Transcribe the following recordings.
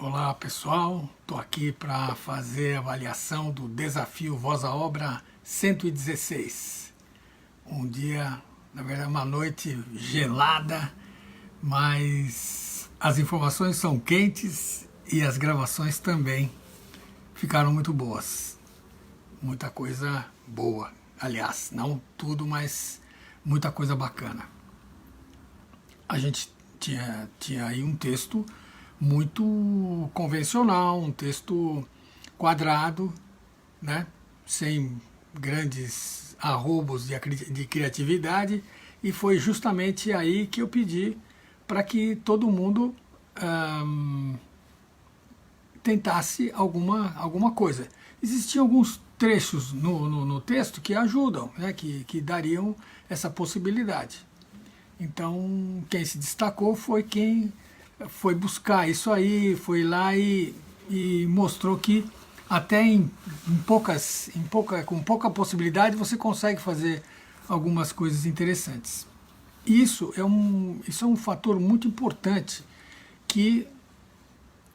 Olá pessoal, estou aqui para fazer a avaliação do desafio Voz à Obra 116. Um dia, na verdade uma noite gelada, mas as informações são quentes e as gravações também ficaram muito boas. Muita coisa boa, aliás, não tudo, mas muita coisa bacana. A gente tinha aí um texto muito convencional, um texto quadrado, né? Sem grandes arrobos de criatividade, e foi justamente aí que eu pedi para que todo mundo tentasse alguma coisa. Existiam alguns trechos no texto que ajudam, né? que dariam essa possibilidade. Então, quem se destacou foi quem foi buscar isso aí, foi lá e mostrou que até com pouca possibilidade você consegue fazer algumas coisas interessantes. Isso é um fator muito importante que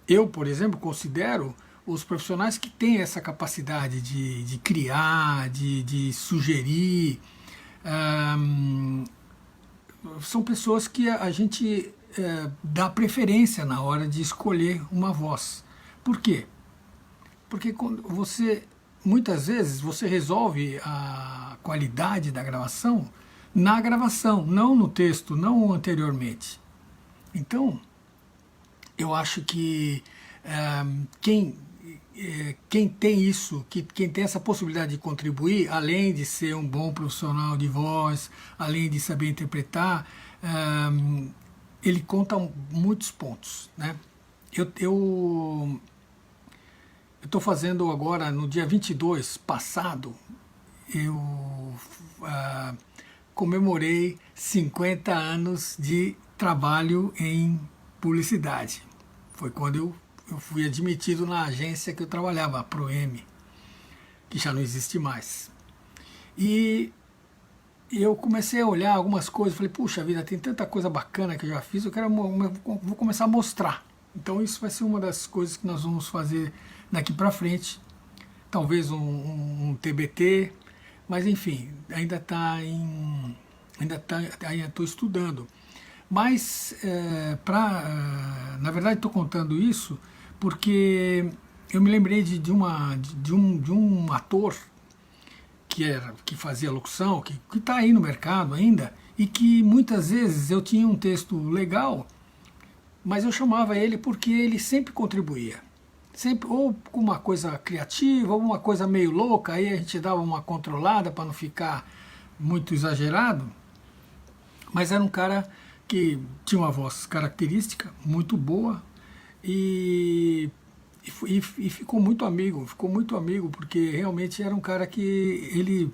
eu, por exemplo, considero os profissionais que têm essa capacidade de criar, de sugerir. São pessoas que a gente dá preferência na hora de escolher uma voz. Por quê? Porque quando muitas vezes você resolve a qualidade da gravação na gravação, não no texto, não anteriormente. Então, eu acho que quem tem isso, quem tem essa possibilidade de contribuir, além de ser um bom profissional de voz, além de saber interpretar, ele conta muitos pontos, né? Eu estou fazendo agora, no dia 22 passado, eu comemorei 50 anos de trabalho em publicidade. Foi quando eu fui admitido na agência que eu trabalhava, a Proem, que já não existe mais. E eu comecei a olhar algumas coisas, falei, puxa vida, tem tanta coisa bacana que eu já fiz, vou começar a mostrar. Então isso vai ser uma das coisas que nós vamos fazer daqui para frente. Talvez um TBT, mas enfim, ainda estou estudando. Mas, na verdade, estou contando isso porque eu me lembrei de um ator que fazia locução, que está aí no mercado ainda, e que muitas vezes eu tinha um texto legal, mas eu chamava ele porque ele sempre contribuía. Sempre, ou com uma coisa criativa, ou uma coisa meio louca, aí a gente dava uma controlada para não ficar muito exagerado, mas era um cara que tinha uma voz característica, muito boa, e ficou muito amigo, porque realmente era um cara que ele,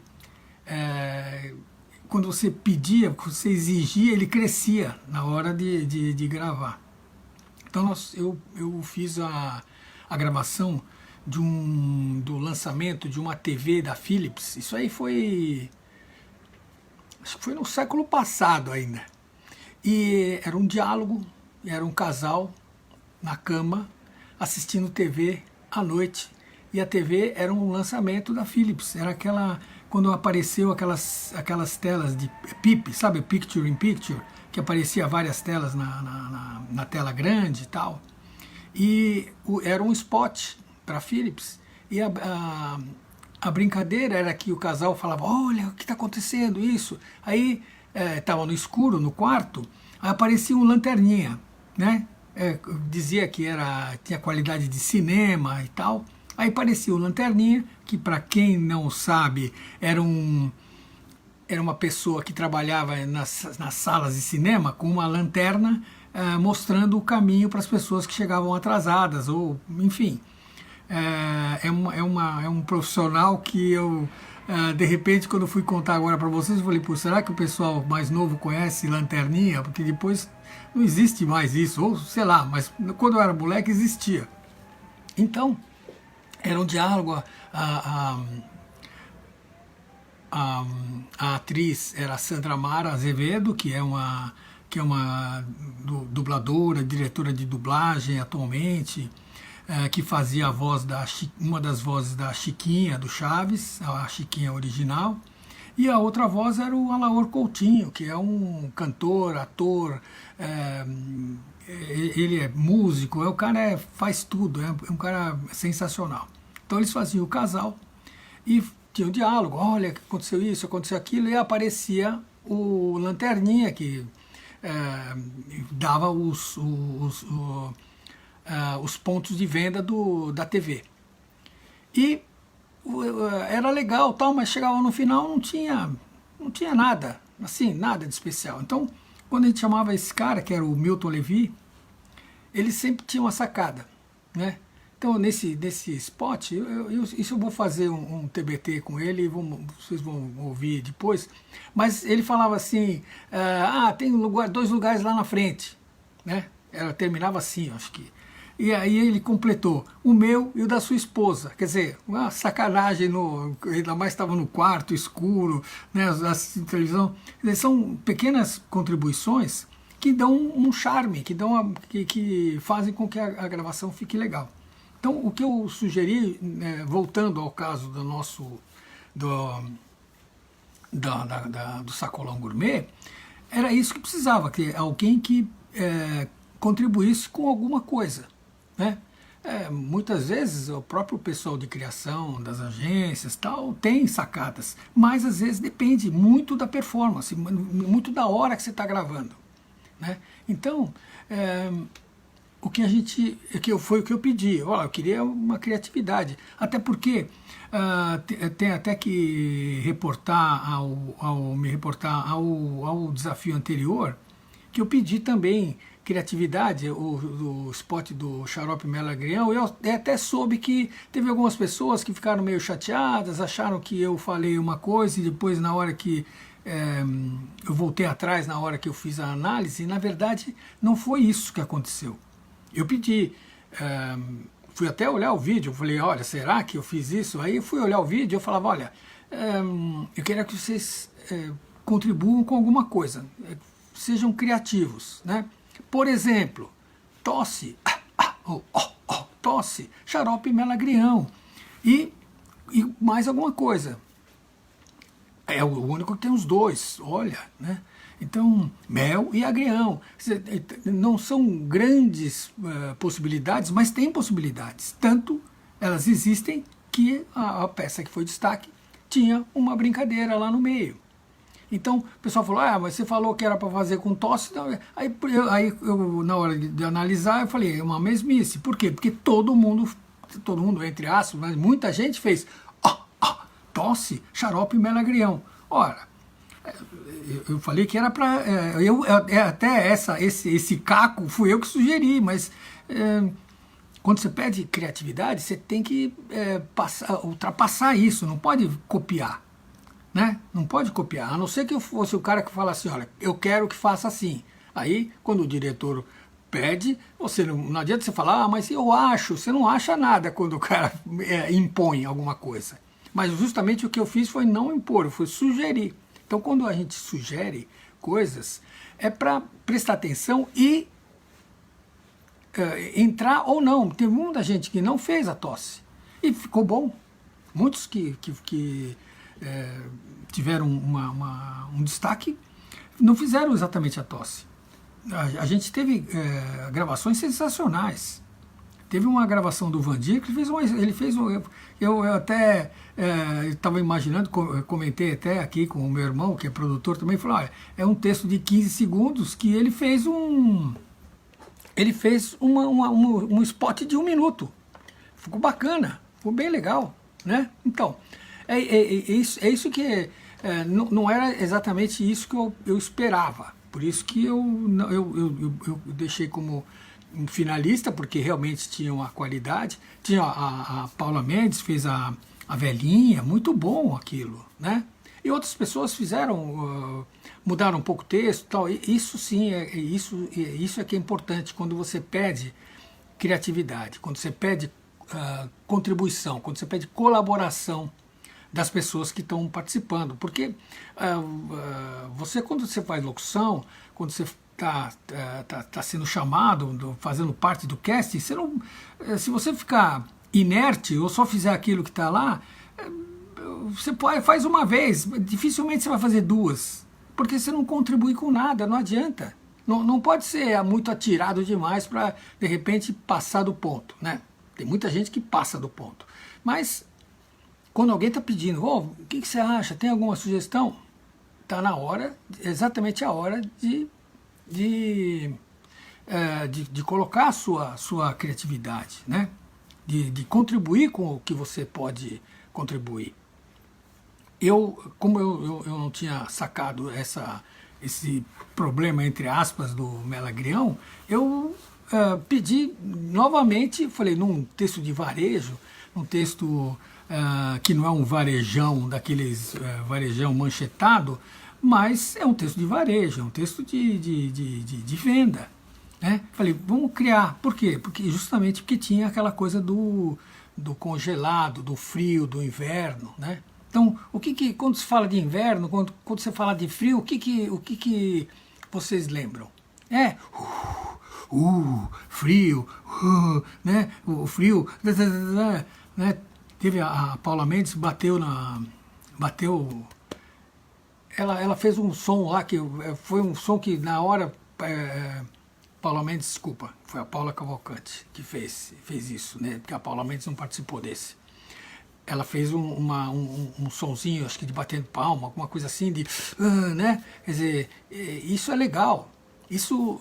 quando você pedia, quando você exigia, ele crescia na hora de gravar. Então eu fiz a gravação do lançamento de uma TV da Philips. Isso aí acho que foi no século passado ainda. E era um diálogo, era um casal na cama assistindo TV à noite. E a TV era um lançamento da Philips. Era quando apareceu aquelas telas de PIP, sabe, Picture in Picture, que aparecia várias telas na tela grande e tal. E era um spot para a Philips. E a brincadeira era que o casal falava, olha, o que está acontecendo isso? Aí estava no escuro, no quarto, aí aparecia um lanterninha, né? Dizia que tinha qualidade de cinema e tal. Aí aparecia o lanterninha, que para quem não sabe, era uma pessoa que trabalhava nas salas de cinema com uma lanterna mostrando o caminho para as pessoas que chegavam atrasadas, ou enfim. É um profissional que eu, de repente, quando eu fui contar agora para vocês, eu falei, pô, será que o pessoal mais novo conhece lanterninha? Porque depois não existe mais isso, ou sei lá, mas quando eu era moleque existia. Então, era um diálogo, a atriz era a Sandra Mara Azevedo, que é uma dubladora, diretora de dublagem atualmente, que fazia a voz uma das vozes da Chiquinha, do Chaves, a Chiquinha original, e a outra voz era o Alaor Coutinho, que é um cantor, ator, ele é músico, o cara faz tudo, é um cara sensacional. Então eles faziam o casal e tinha um diálogo, olha, aconteceu isso, aconteceu aquilo, e aparecia o Lanterninha, que dava os pontos de venda da TV. E era legal, tal, mas chegava no final não tinha nada, assim, nada de especial. Então, quando a gente chamava esse cara, que era o Milton Levi, ele sempre tinha uma sacada, né? Então, nesse spot, isso eu vou fazer um TBT com ele, vocês vão ouvir depois, mas ele falava assim, tem dois lugares lá na frente, né? Terminava assim, acho que. E aí ele completou, o meu e o da sua esposa. Quer dizer, uma sacanagem, ainda mais estava no quarto escuro, né, assistindo televisão. Quer dizer, são pequenas contribuições que dão um charme, que fazem com que a gravação fique legal. Então, o que eu sugeri, voltando ao caso do Sacolão Gourmet, era isso que precisava, que alguém que contribuísse com alguma coisa, né? Muitas vezes o próprio pessoal de criação das agências tal tem sacadas, mas às vezes depende muito da performance, muito da hora que você está gravando, né? Então, foi o que eu pedi. Eu queria uma criatividade, até porque tem até que me reportar ao desafio anterior, que eu pedi também criatividade, o spot do Xarope Mel Agrião. Eu até soube que teve algumas pessoas que ficaram meio chateadas, acharam que eu falei uma coisa e depois na hora que eu voltei atrás, na hora que eu fiz a análise, na verdade não foi isso que aconteceu. Eu pedi, fui até olhar o vídeo, falei, olha, será que eu fiz isso? Aí eu fui olhar o vídeo e eu falava, olha, eu queria que vocês contribuam com alguma coisa, sejam criativos, né? Por exemplo, tosse, tosse, Xarope Mel Agrião e mais alguma coisa. É o único que tem os dois, olha, né? Então, mel e agrião. Não são grandes possibilidades, mas tem possibilidades. Tanto elas existem que a peça que foi destaque tinha uma brincadeira lá no meio. Então, o pessoal falou, mas você falou que era para fazer com tosse. Aí eu, na hora de analisar, eu falei, é uma mesmice. Por quê? Porque todo mundo, entre aspas, mas muita gente fez tosse, Xarope Mel Agrião. Ora, eu falei que era para... até esse caco fui eu que sugeri, mas quando você pede criatividade, você tem que ultrapassar isso, não pode copiar. Né? Não pode copiar, a não ser que eu fosse o cara que fala assim, olha, eu quero que faça assim. Aí, quando o diretor pede, você não adianta você falar, mas eu acho, você não acha nada quando o cara impõe alguma coisa. Mas justamente o que eu fiz foi não impor, foi sugerir. Então, quando a gente sugere coisas, é para prestar atenção e entrar ou não. Tem muita gente que não fez a tosse e ficou bom. Muitos que tiveram um destaque não fizeram exatamente a tosse. A gente teve gravações sensacionais. Teve uma gravação do Vandir que ele fez eu até estava imaginando, comentei até aqui com o meu irmão, que é produtor também, falou, olha, é um texto de 15 segundos que ele fez um spot de 1 minuto. Ficou bacana, ficou bem legal, né? Então, é isso que não era exatamente isso que eu esperava. Por isso que eu deixei como um finalista, porque realmente tinha uma qualidade. Tinha a Paula Mendes, fez a velhinha, muito bom aquilo, né? E outras pessoas fizeram, mudaram um pouco o texto e tal. Isso sim, isso é que é importante quando você pede criatividade, quando você pede contribuição, quando você pede colaboração das pessoas que estão participando. Porque você, quando você faz locução, quando você tá sendo chamado, fazendo parte do casting, você não, se você ficar inerte ou só fizer aquilo que está lá, você faz uma vez, dificilmente você vai fazer duas, porque você não contribui com nada, não adianta. Não pode ser muito atirado demais para, de repente, passar do ponto, né? Tem muita gente que passa do ponto. Mas, quando alguém está pedindo, o que você acha? Tem alguma sugestão? Está na hora, exatamente a hora de colocar a sua criatividade, né? De contribuir com o que você pode contribuir. Como eu não tinha sacado esse problema, entre aspas, do Melagrião, eu pedi novamente, falei, num texto de varejo, num texto que não é um varejão, daqueles varejão manchetado, mas é um texto de varejo, é um texto de venda. Né? Falei, vamos criar. Por quê? Justamente porque tinha aquela coisa do congelado, do frio, do inverno, né? Então, quando se fala de inverno, quando você fala de frio, o que vocês lembram? Frio, né? O frio, né? Teve a Paula Mendes, ela fez um som lá, que foi um som que na hora, Paula Mendes, desculpa, foi a Paula Cavalcante que fez isso, né? Porque a Paula Mendes não participou desse. Ela fez um sonzinho, acho que de batendo palma, alguma coisa assim, né? Quer dizer, isso é legal. Isso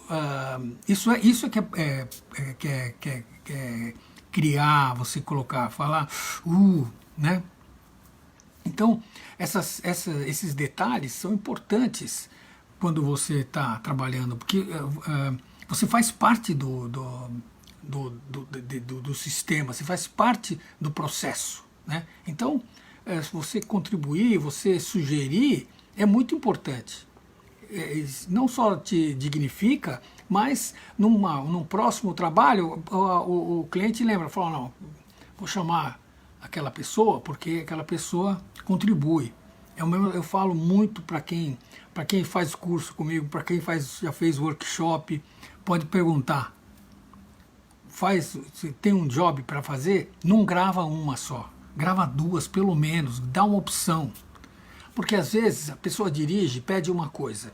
é que é criar, você colocar, falar, né? Então, esses detalhes são importantes quando você está trabalhando, porque você faz parte do sistema, você faz parte do processo. Né? Então, você contribuir, você sugerir, é muito importante. Não só te dignifica, mas num próximo trabalho, o cliente lembra, fala, não, vou chamar aquela pessoa, porque aquela pessoa contribui. Eu falo muito para quem faz curso comigo, para quem já fez workshop, pode perguntar. Se tem um job para fazer, não grava uma só. Grava duas, pelo menos, dá uma opção. Porque às vezes a pessoa dirige, pede uma coisa.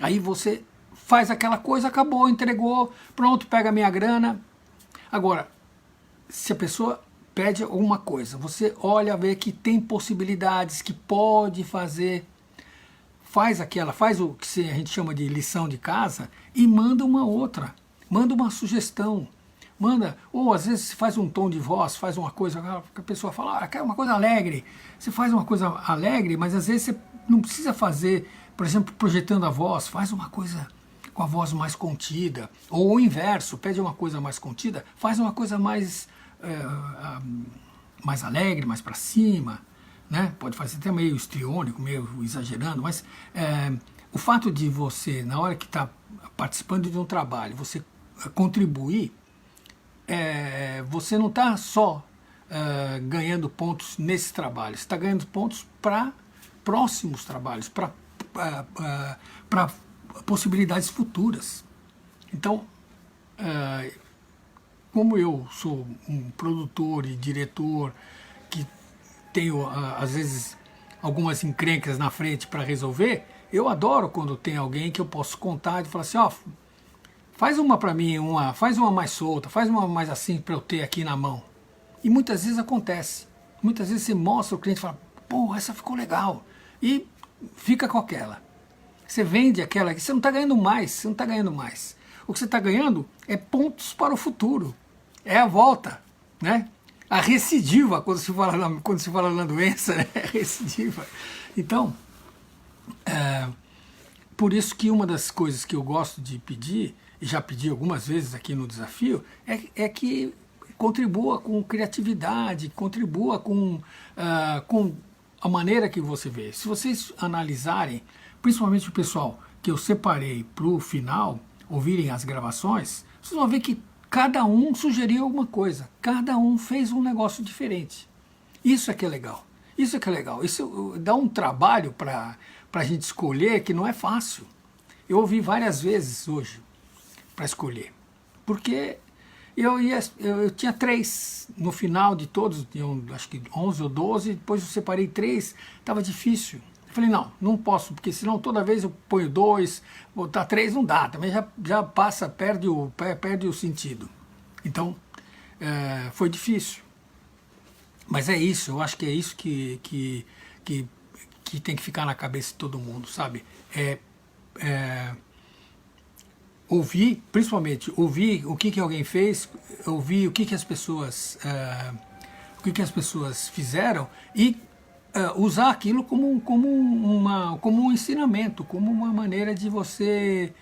Aí você faz aquela coisa, acabou, entregou, pronto, pega a minha grana. Agora, se a pessoa pede alguma coisa, você olha, vê que tem possibilidades, que pode fazer, faz o que a gente chama de lição de casa e manda uma outra, manda uma sugestão. Manda, ou às vezes faz um tom de voz, faz uma coisa, a pessoa fala, quer uma coisa alegre. Você faz uma coisa alegre, mas às vezes você não precisa fazer, por exemplo, projetando a voz, faz uma coisa com a voz mais contida. Ou o inverso, pede uma coisa mais contida, faz uma coisa mais alegre, mais para cima. Né? Pode fazer até meio histriônico, meio exagerando, mas o fato de você, na hora que está participando de um trabalho, você contribuir, você não está só ganhando pontos nesse trabalho, você está ganhando pontos para próximos trabalhos, para possibilidades futuras. Então, como eu sou um produtor e diretor que tenho, às vezes, algumas encrencas na frente para resolver, eu adoro quando tem alguém que eu posso contar e falar assim, faz uma para mim, faz uma mais solta, faz uma mais assim para eu ter aqui na mão. E muitas vezes acontece. Muitas vezes você mostra o cliente e fala, pô, essa ficou legal. E fica com aquela. Você vende aquela que você não está ganhando mais, você não está ganhando mais. O que você está ganhando é pontos para o futuro. É a volta, né? A recidiva, quando se fala na doença, né? É recidiva. Então, por isso que uma das coisas que eu gosto de pedir, e já pedi algumas vezes aqui no desafio, é que contribua com criatividade, contribua com a maneira que você vê. Se vocês analisarem, principalmente o pessoal que eu separei para o final, ouvirem as gravações, vocês vão ver que cada um sugeriu alguma coisa, cada um fez um negócio diferente. Isso é que é legal. Isso dá um trabalho para a gente escolher que não é fácil. Eu ouvi várias vezes hoje para escolher, porque eu tinha 3 no final de todos, tinham acho que 11 ou 12, depois eu separei 3, estava difícil. Eu falei, não posso, porque senão toda vez eu ponho 2, botar 3 não dá, também já passa, perde o sentido. Então, foi difícil. Mas é isso, eu acho que é isso que tem que ficar na cabeça de todo mundo, sabe? Ouvir, principalmente, ouvir o que alguém fez, ouvir o que as pessoas fizeram e usar aquilo como um ensinamento, como uma maneira de você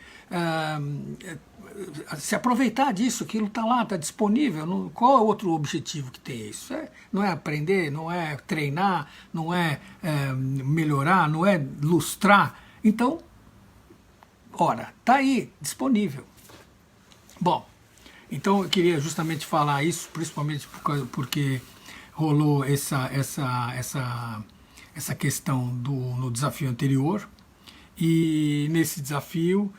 se aproveitar disso, aquilo está lá, está disponível. Qual é o outro objetivo que tem isso? Não é aprender, não é treinar, não é melhorar, não é lustrar. Então, ora, está aí, disponível. Bom, então eu queria justamente falar isso, principalmente porque rolou essa questão no desafio anterior, e nesse desafio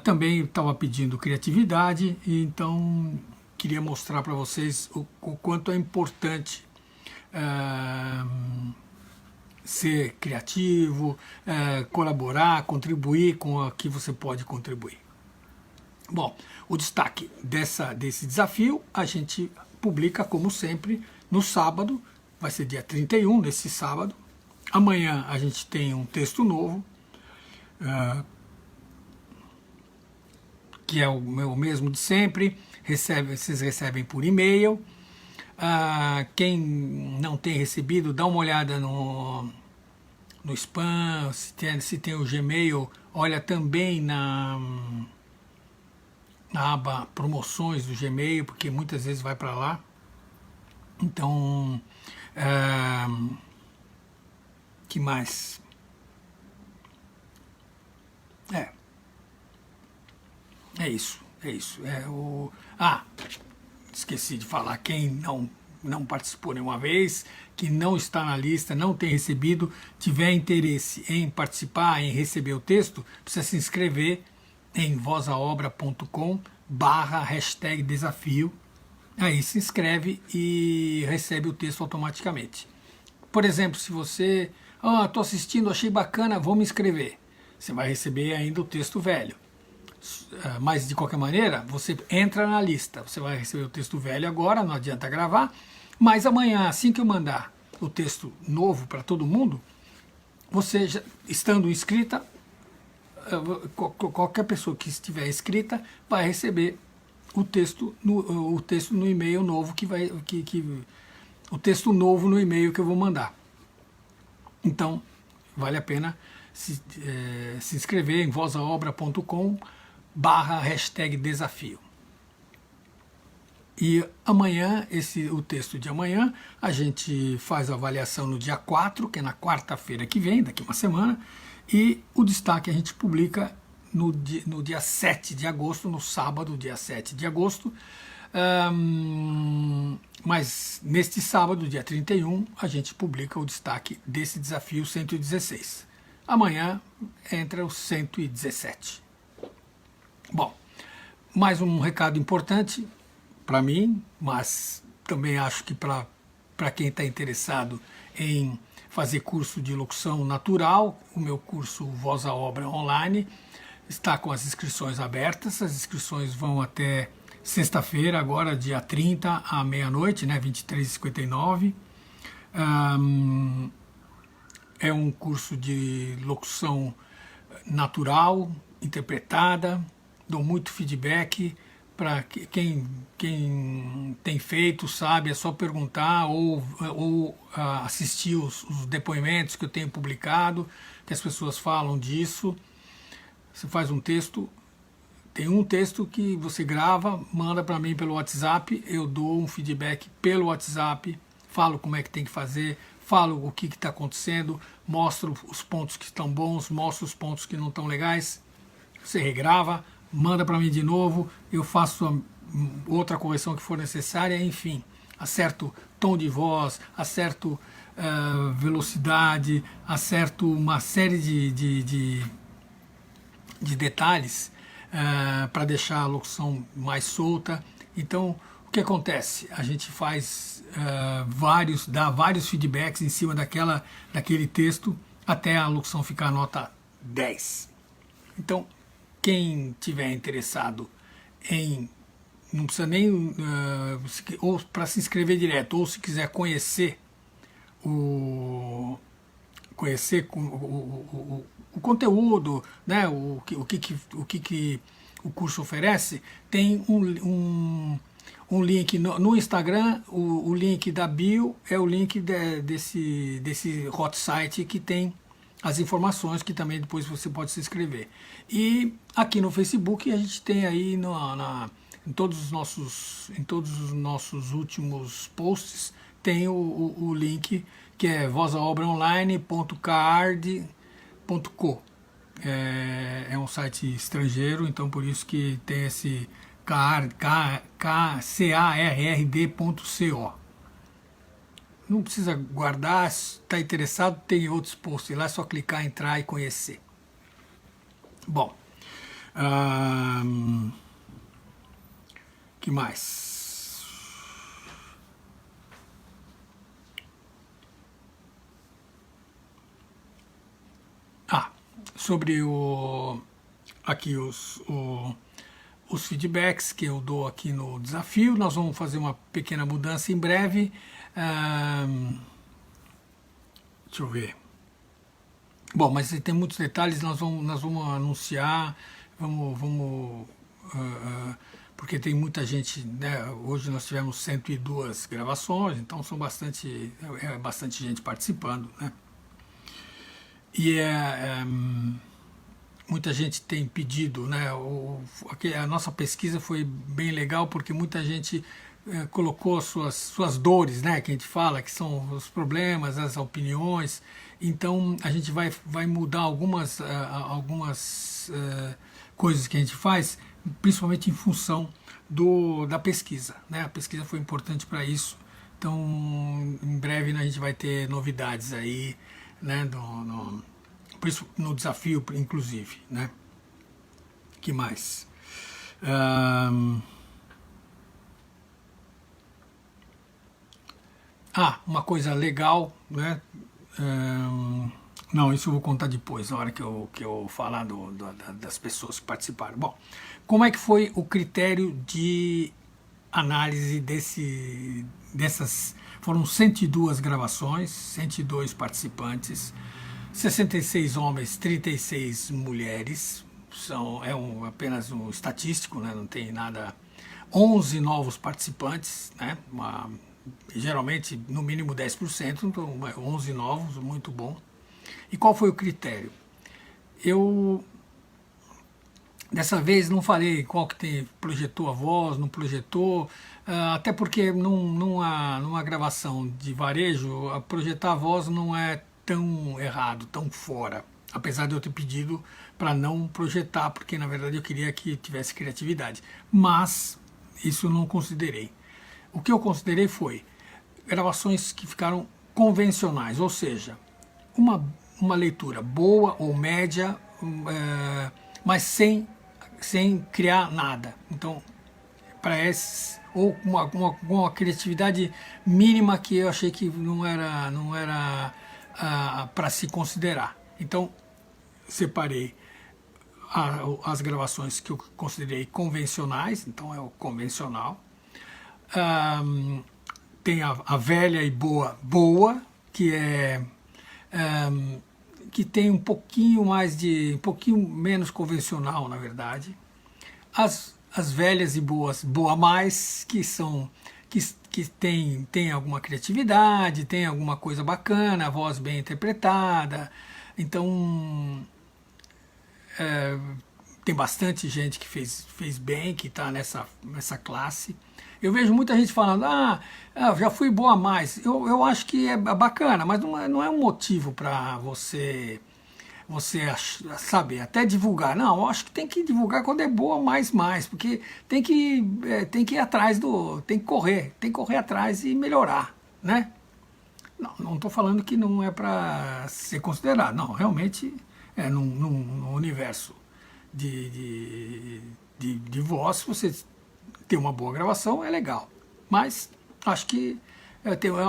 também estava pedindo criatividade, e então queria mostrar para vocês o quanto é importante ser criativo, colaborar, contribuir com o que você pode contribuir. Bom, o destaque desse desafio a gente publica, como sempre, no sábado, vai ser dia 31, nesse sábado. Amanhã a gente tem um texto novo, que é o mesmo de sempre, vocês recebem por e-mail. Quem não tem recebido, dá uma olhada no spam, se tem o Gmail, olha também na aba promoções do Gmail, porque muitas vezes vai para lá. Então, que mais? É isso. Esqueci de falar, quem não participou nenhuma vez, que não está na lista, não tem recebido, tiver interesse em participar, em receber o texto, precisa se inscrever em vozaobra.com/desafio. Aí se inscreve e recebe o texto automaticamente. Por exemplo, se você, estou assistindo, achei bacana, vou me inscrever. Você vai receber ainda o texto velho. Mas de qualquer maneira, você entra na lista. Você vai receber o texto velho agora, não adianta gravar. Mas amanhã, assim que eu mandar o texto novo para todo mundo, você, estando inscrita, qualquer pessoa que estiver inscrita vai receber o texto no e-mail novo o texto novo no e-mail que eu vou mandar. Então, vale a pena se inscrever em vozaobra.com/desafio. E amanhã, o texto de amanhã, a gente faz a avaliação no dia 4, que é na quarta-feira que vem, daqui uma semana, e o destaque a gente publica no dia 7 de agosto, no sábado, dia 7 de agosto. Mas neste sábado, dia 31, a gente publica o destaque desse desafio 116. Amanhã entra o 117. Bom, mais um recado importante para mim, mas também acho que para quem está interessado em fazer curso de locução natural, o meu curso Voz à Obra Online está com as inscrições abertas. As inscrições vão até sexta-feira, agora dia 30 à meia-noite, né, 23h59. É um curso de locução natural, interpretada, dou muito feedback para quem tem feito, sabe, é só perguntar ou assistir os depoimentos que eu tenho publicado, que as pessoas falam disso. Você faz um texto, tem um texto que você grava, manda para mim pelo WhatsApp, eu dou um feedback pelo WhatsApp, falo como é que tem que fazer, falo o que está acontecendo, mostro os pontos que estão bons, mostro os pontos que não estão legais, você regrava, manda para mim de novo, eu faço outra correção que for necessária, enfim, acerto tom de voz, acerto velocidade, acerto uma série de de detalhes para deixar a locução mais solta. Então, o que acontece? A gente faz dá vários feedbacks em cima daquele texto até a locução ficar nota 10. Então, quem tiver interessado em, não precisa nem, ou para se inscrever direto, ou se quiser conhecer o conteúdo, né, o que o curso oferece, tem um link no Instagram, o link da bio é o link desse hot site que tem as informações, que também depois você pode se inscrever. E aqui no Facebook a gente tem aí em todos os nossos últimos posts tem o link que é vozaobraonline.card.co. É um site estrangeiro, então por isso que tem esse card.co. Não precisa guardar, se está interessado, tem outros posts lá, é só clicar, entrar e conhecer. Bom, que mais? Sobre aqui os feedbacks que eu dou aqui no desafio, nós vamos fazer uma pequena mudança em breve. Deixa eu ver. Bom, mas tem muitos detalhes, nós vamos anunciar, porque tem muita gente, né? Hoje nós tivemos 102 gravações, então são bastante gente participando, né? E muita gente tem pedido, né? A nossa pesquisa foi bem legal porque muita gente colocou suas dores, né? Que a gente fala, que são os problemas, as opiniões. Então a gente vai mudar algumas coisas que a gente faz, principalmente em função da pesquisa, né? A pesquisa foi importante para isso. Então em breve, né, a gente vai ter novidades aí, né? No desafio, inclusive, né? Que mais? Uma coisa legal, né? Não, isso eu vou contar depois, na hora que eu falar das pessoas que participaram. Bom, como é que foi o critério de análise dessas... Foram 102 gravações, 102 participantes, 66 homens, 36 mulheres, apenas um estatístico, né? Não tem nada. 11 novos participantes, né? Geralmente no mínimo 10%, então 11 novos, muito bom. E qual foi o critério? Eu dessa vez não falei qual que projetou a voz, não projetou, até porque numa gravação de varejo, projetar a voz não é tão errado, tão fora. Apesar de eu ter pedido para não projetar, porque na verdade eu queria que tivesse criatividade. Mas isso eu não considerei. O que eu considerei foi gravações que ficaram convencionais, ou seja, uma leitura boa ou média, mas sem criar nada. Então, para esses, ou uma criatividade mínima que eu achei que não era para se considerar. Então, separei as gravações que eu considerei convencionais, então é o convencional. Tem a velha e boa, que que tem um pouquinho menos convencional, na verdade. As velhas e boa mais, que tem alguma criatividade, tem alguma coisa bacana, a voz bem interpretada. Então tem bastante gente que fez bem, que está nessa classe. Eu vejo muita gente falando, já fui boa mais. Eu acho que é bacana, mas não é um motivo para você sabe, até divulgar. Não, eu acho que tem que divulgar quando é boa mais, porque tem que ir atrás tem que correr atrás e melhorar, né? Não estou falando que não é para ser considerado, não, realmente no universo de voz, se você ter uma boa gravação, é legal. Mas acho que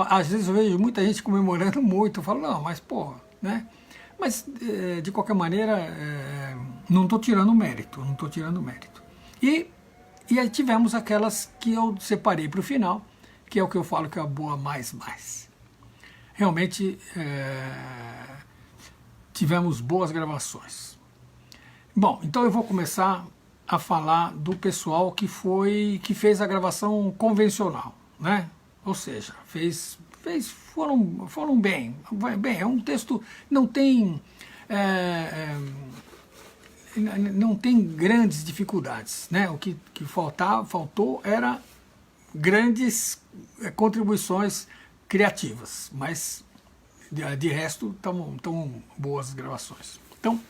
às vezes eu vejo muita gente comemorando muito, eu falo, não, mas porra, né? Mas de qualquer maneira, não estou tirando mérito, não estou tirando mérito. E aí tivemos aquelas que eu separei para o final, que é o que eu falo que é a boa mais. Realmente tivemos boas gravações. Bom, então eu vou começar a falar do pessoal que fez a gravação convencional, né? Ou seja, foram bem. É um texto, não tem grandes dificuldades, né? O que faltou era grandes contribuições criativas, mas de resto estão boas gravações. Então,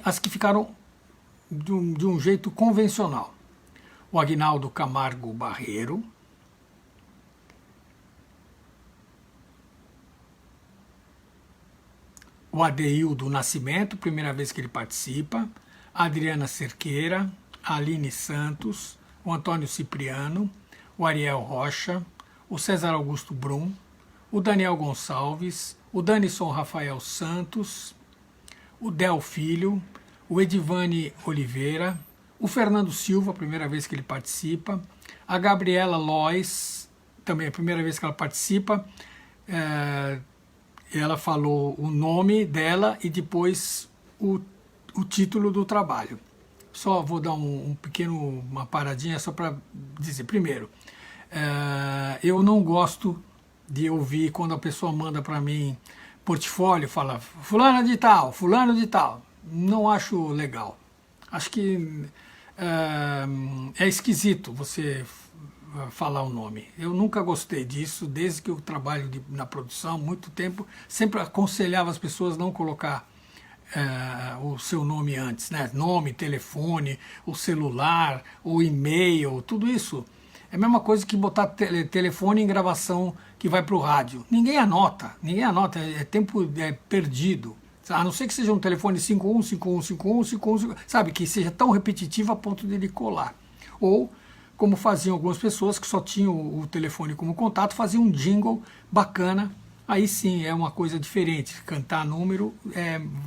as que ficaram de um jeito convencional. O Aguinaldo Camargo Barreiro, o Adeildo Nascimento, primeira vez que ele participa, a Adriana Cerqueira, a Aline Santos, o Antônio Cipriano, o Ariel Rocha, o César Augusto Brum, o Daniel Gonçalves, o Danison Rafael Santos, o Del Filho, o Edivane Oliveira, o Fernando Silva, primeira vez que ele participa, a Gabriela Lois, também a primeira vez que ela participa, ela falou o nome dela e depois o título do trabalho. Só vou dar uma paradinha só para dizer. Primeiro, eu não gosto de ouvir quando a pessoa manda para mim portfólio, fala fulano de tal. Não acho legal. Acho que é esquisito você falar o nome. Eu nunca gostei disso, desde que eu trabalho na produção, muito tempo, sempre aconselhava as pessoas não colocar o seu nome antes, né? Nome, telefone, o celular, o e-mail, tudo isso. É a mesma coisa que botar telefone em gravação que vai para o rádio. Ninguém anota, é tempo perdido. A não ser que seja um telefone 51, sabe, que seja tão repetitivo a ponto de ele colar. Ou, como faziam algumas pessoas que só tinham o telefone como contato, faziam um jingle bacana. Aí sim é uma coisa diferente. Cantar número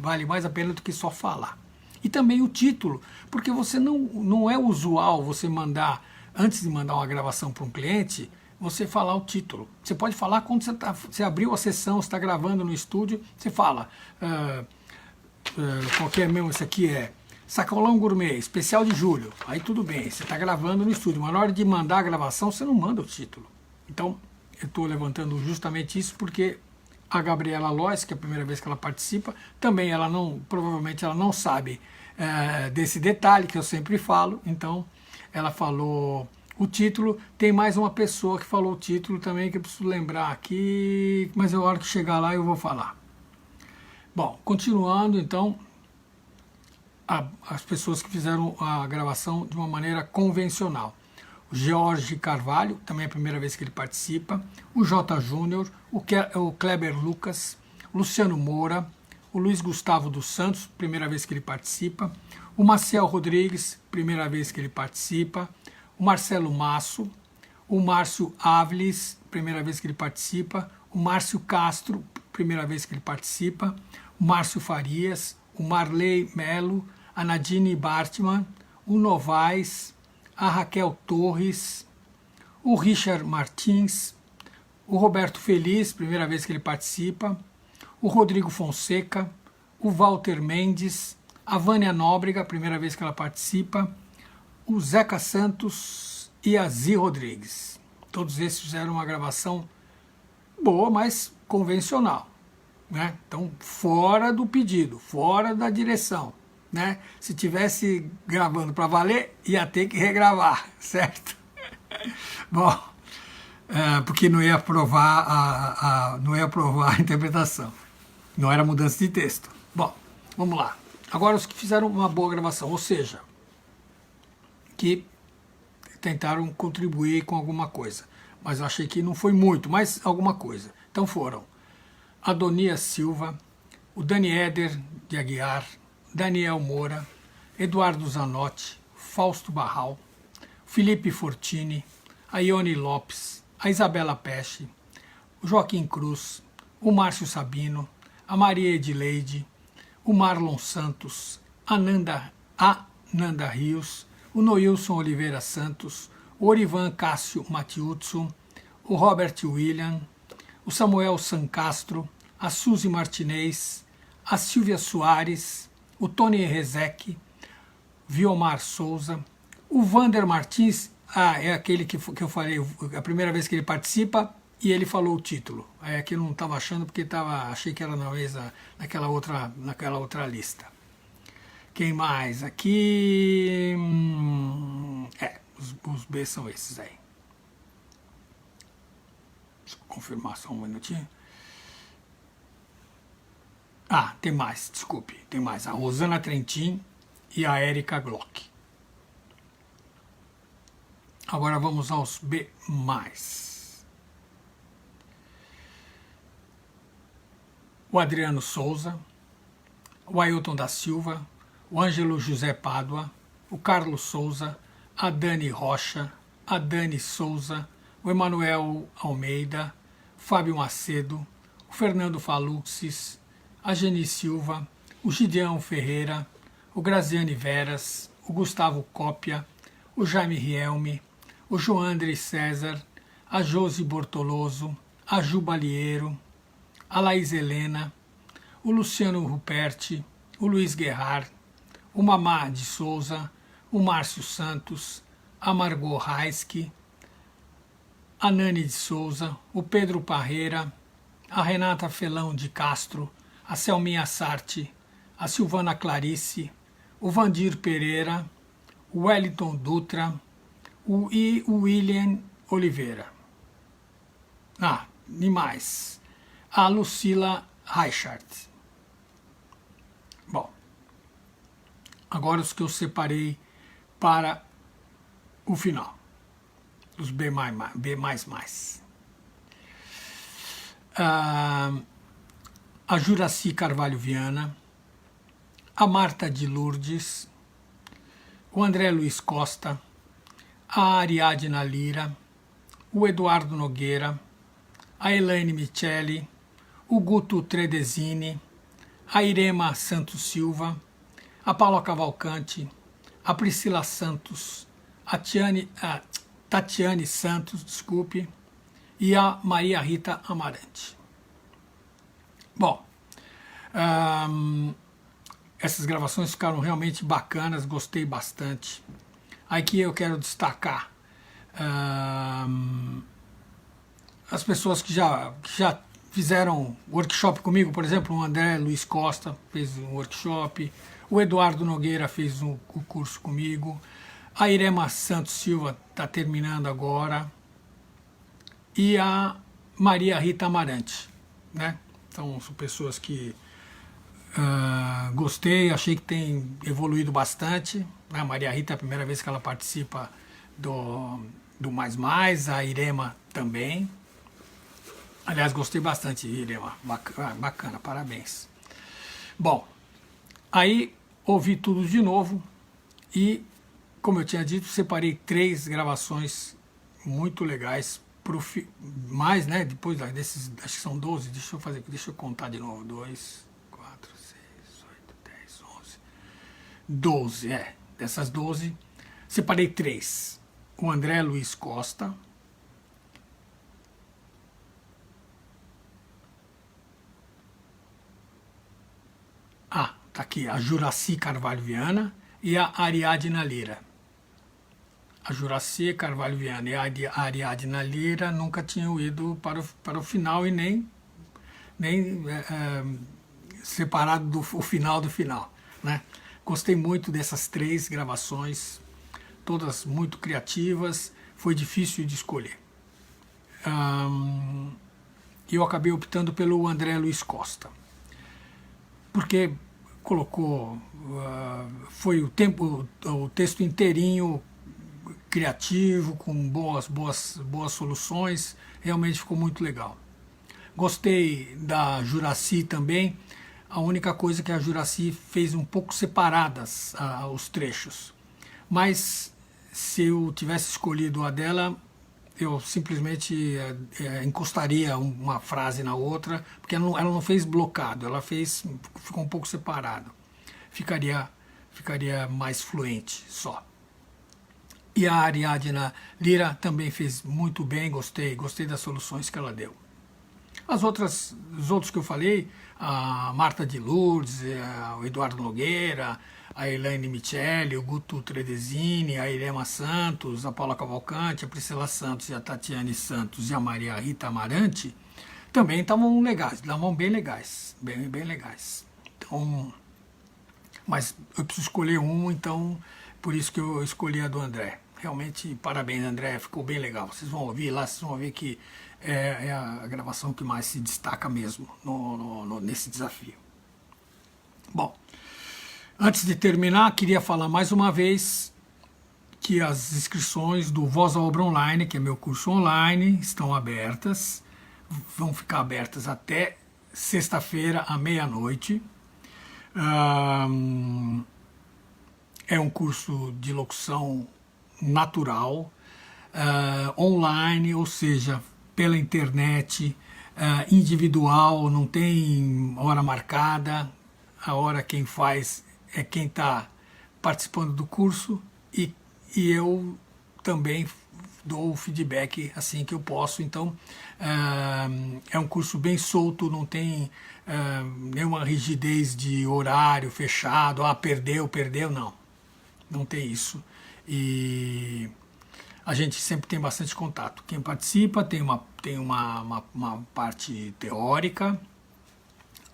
vale mais a pena do que só falar. E também o título, porque você não é usual você mandar, antes de mandar uma gravação para um cliente, você falar o título. Você pode falar quando você abriu a sessão, você está gravando no estúdio, você fala, qualquer mesmo, isso aqui é Sacolão Gourmet, especial de julho. Aí tudo bem, você está gravando no estúdio, mas na hora de mandar a gravação, você não manda o título. Então, eu estou levantando justamente isso porque a Gabriela Lois, que é a primeira vez que ela participa, também provavelmente ela não sabe desse detalhe que eu sempre falo, então ela falou o título. Tem mais uma pessoa que falou o título também, que eu preciso lembrar aqui, mas na hora que chegar lá eu vou falar. Bom, continuando então, as pessoas que fizeram a gravação de uma maneira convencional. O Jorge Carvalho, também é a primeira vez que ele participa, o J. Júnior, o Kleber Lucas, o Luciano Moura, o Luiz Gustavo dos Santos, primeira vez que ele participa, o Maciel Rodrigues, primeira vez que ele participa, o Marcelo Masso, o Márcio Áviles, primeira vez que ele participa, o Márcio Castro, primeira vez que ele participa, o Márcio Farias, o Marley Melo, a Nadine Bartman, o Novaes, a Raquel Torres, o Richard Martins, o Roberto Feliz, primeira vez que ele participa, o Rodrigo Fonseca, o Walter Mendes, a Vânia Nóbrega, primeira vez que ela participa, o Zeca Santos e a Zi Rodrigues. Todos esses fizeram uma gravação boa, mas convencional, né? Então, fora do pedido, fora da direção, né? Se tivesse gravando para valer, ia ter que regravar, certo? Bom, porque não ia aprovar não ia aprovar a interpretação, não era mudança de texto. Bom, vamos lá. Agora os que fizeram uma boa gravação, ou seja, que tentaram contribuir com alguma coisa, mas eu achei que não foi muito, mas alguma coisa. Então foram Adonias Silva, o Dani Éder de Aguiar, Daniel Moura, Eduardo Zanotti, Fausto Barral, Felipe Fortini, a Ione Lopes, a Isabela Pesce, o Joaquim Cruz, o Márcio Sabino, a Maria Edileide, o Marlon Santos, a Nanda Rios, o Noilson Oliveira Santos, o Orivan Cássio Matiuzzo, o Robert William, o Samuel Sancastro, a Suzy Martinez, a Silvia Soares, o Tony Rezec, Viomar Souza, o Vander Martins, é aquele que eu falei, a primeira vez que ele participa, e ele falou o título. É que eu não estava achando porque achei que era na mesa, naquela outra lista. Quem mais? Aqui. Os B são esses aí. Deixa eu confirmar só um minutinho. Tem mais, desculpe. Tem mais. A Rosana Trentin e a Érica Glock. Agora vamos aos B+. O Adriano Souza, o Ailton da Silva, o Ângelo José Pádua, o Carlos Souza, a Dani Rocha, a Dani Souza, o Emanuel Almeida, Fábio Macedo, o Fernando Faluxis, a Geni Silva, o Gideão Ferreira, o Graziane Veras, o Gustavo Cópia, o Jaime Rielme, o Joandre César, a Josi Bortoloso, a Ju Balieiro, a Laís Helena, o Luciano Ruperti, o Luiz Guerrar, o Mamá de Souza, o Márcio Santos, a Margot Raiski, a Nani de Souza, o Pedro Parreira, a Renata Felão de Castro, a Selminha Sarte, a Silvana Clarice, o Vandir Pereira, o Wellington Dutra e o William Oliveira. E mais. A Lucila Reichert. Bom, agora os que eu separei para o final, os B++. A Juraci Carvalho Viana, a Marta de Lourdes, o André Luiz Costa, a Ariadna Lira, o Eduardo Nogueira, a Elaine Micheli, o Guto Tredesini, a Irema Santos Silva, a Paula Cavalcante, a Priscila Santos, a Tatiane Santos, desculpe, e a Maria Rita Amarante. Bom, essas gravações ficaram realmente bacanas, gostei bastante. Aqui eu quero destacar as pessoas que já fizeram workshop comigo, por exemplo, o André Luiz Costa fez um workshop, o Eduardo Nogueira fez o curso comigo, a Irema Santos Silva está terminando agora, e a Maria Rita Amarante, né? Então, são pessoas que gostei, achei que tem evoluído bastante. A Maria Rita é a primeira vez que ela participa do Mais, a Irema também. Aliás, gostei bastante, Irema. Bacana, parabéns. Bom, aí ouvi tudo de novo e, como eu tinha dito, separei 3 gravações muito legais. Mais, né? Depois desses, acho que são 12, deixa eu contar de novo. 2, 4, 6, 8, 10, 11. 12, dessas 12, separei 3. O André Luiz Costa, tá aqui, a Juraci Carvalho Viana e a Ariadna Lira. A Juraci Carvalho Viana e a Ariadna Lira nunca tinham ido para o final e nem separado do final do final, né? Gostei muito dessas 3 gravações, todas muito criativas, foi difícil de escolher. Eu acabei optando pelo André Luiz Costa, porque colocou, foi o texto inteirinho criativo, com boas soluções, realmente ficou muito legal. Gostei da Juraci também, A única coisa que a Juraci fez um pouco separadas os trechos. Mas se eu tivesse escolhido a dela, eu simplesmente encostaria uma frase na outra, porque ela não fez blocado, ficou um pouco separado. Ficaria mais fluente só. E a Ariadna Lira também fez muito bem, gostei das soluções que ela deu. Os outros que eu falei, a Marta de Lourdes, o Eduardo Nogueira, a Elaine Micheli, o Guto Tredesini, a Irema Santos, a Paula Cavalcante, a Priscila Santos e a Tatiane Santos e a Maria Rita Amarante, também estavam legais, estavam bem legais, bem legais. Então, mas eu preciso escolher um, então por isso que eu escolhi a do André. Realmente, parabéns, André, ficou bem legal. Vocês vão ouvir lá, vocês vão ver que é a gravação que mais se destaca mesmo nesse desafio. Bom, antes de terminar, queria falar mais uma vez que as inscrições do Voz à Obra Online, que é meu curso online, estão abertas. Vão ficar abertas até sexta-feira à meia-noite. É um curso de locução natural, online, ou seja, pela internet, individual, não tem hora marcada, a hora quem faz é quem está participando do curso e eu também dou o feedback assim que eu posso. Então é um curso bem solto, não tem nenhuma rigidez de horário fechado, perdeu, não tem isso. E a gente sempre tem bastante contato. Quem participa tem uma parte teórica.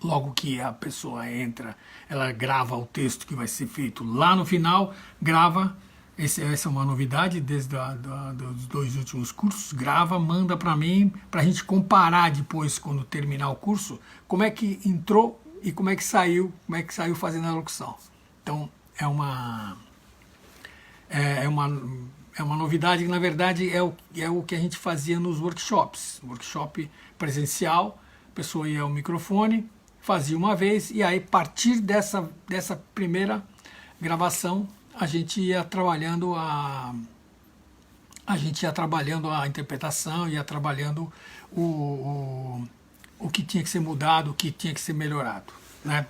Logo que a pessoa entra, ela grava o texto que vai ser feito lá no final, grava. Essa é uma novidade desde dos 2 últimos cursos. Grava, manda para mim, para a gente comparar depois, quando terminar o curso, como é que entrou e como é que saiu fazendo a locução. Então é uma novidade que, na verdade, é o que a gente fazia nos workshops. Workshop presencial, a pessoa ia ao microfone, fazia uma vez, e aí, a partir dessa primeira gravação, a gente ia trabalhando a interpretação, ia trabalhando o que tinha que ser mudado, o que tinha que ser melhorado, né?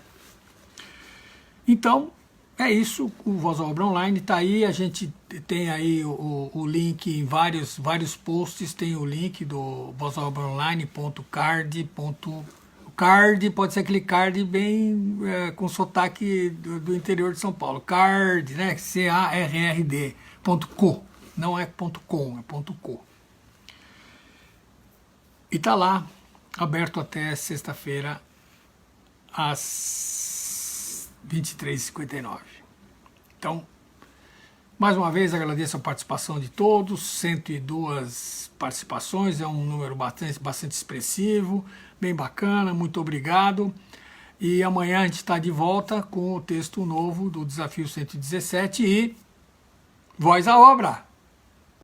Então, é isso, o Voz à Obra Online está aí, a gente tem aí o link em vários posts, tem o link do vozaobraonline.card. Pode ser aquele card bem com sotaque do interior de São Paulo, card, né, CARRD.co, não é .com, é .co. E está lá, aberto até sexta-feira, às 23h59. Então, mais uma vez agradeço a participação de todos, 102 participações, é um número bastante expressivo, bem bacana, muito obrigado. E amanhã a gente está de volta com o texto novo do Desafio 117 e voz à obra!